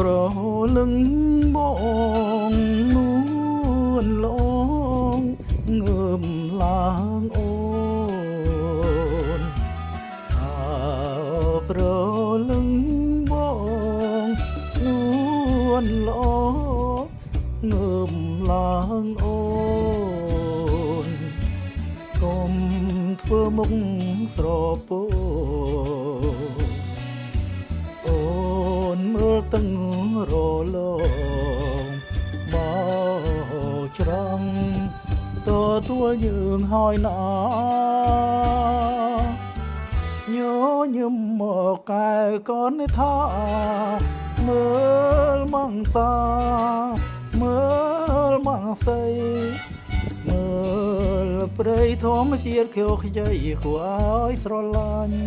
ប្រលឹងបងនួនលងងើមឡើងអូនប្រលឹងបងនួនលងងើមឡើងអូនកុំធ្វើមុខស្រពោអូនមើលទាំងរលងបោច្រងទទួលយើងហើយណាញញឹមមកកែកូនថាមើលម៉ងតាមើលម៉ងសីមើលព្រៃធម្មជាតិខៀវខ្ចីគួរឲ្យស្រឡាញ់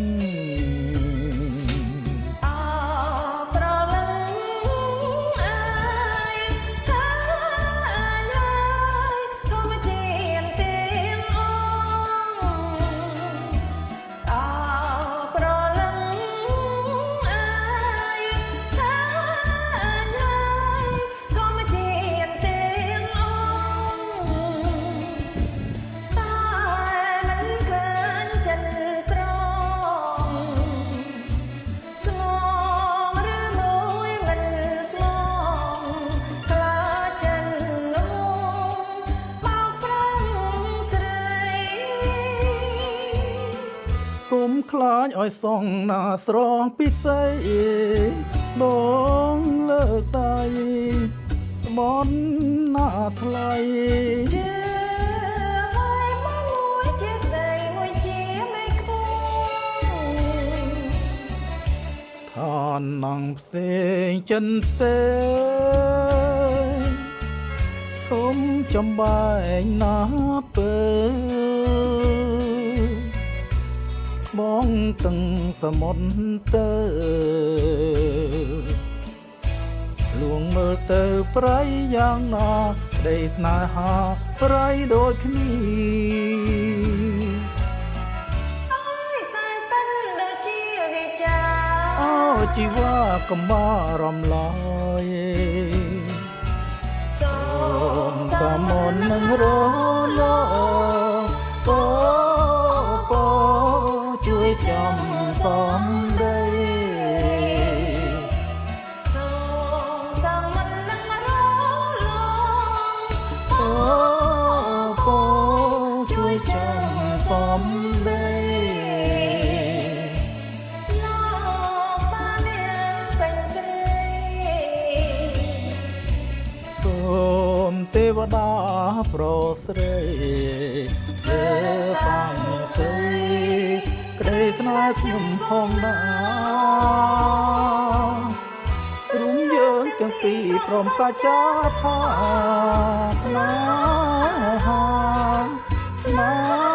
គុំខ្លាចឲ្យសងណាស្រងពិសេសបងលើកដៃស្បន់ណាថ្លៃជឿឲ្យមកមួយជាស្ដីមួយជាមេខ្ពស់ឋាននឹងផ្សេងចិនផ្សេងគុំចំបែងណាពើបងទាំងសមុទ្រទៅលួងមើលទៅប្រៃយ៉ាងណាក្ដីស្នេហាប្រៃដូចគ្នាអើយតែប៉ិនដូចជាវាចាអូជីវ៉ាកំបារំឡើយសូមសមុទ្រនឹងរលកជួយចំសំដីសូមសមនឹងរលអូពជួយចំសំដីលោកបានមានពេញព្រៃសូមទេវតាប្រស្រីធ្វើฟังស្រីក្ដីស្នេហ៍ខ្ញុំផងណារុំយើងទាំងពីរព្រមសាចាថាស្នេហាស្នេ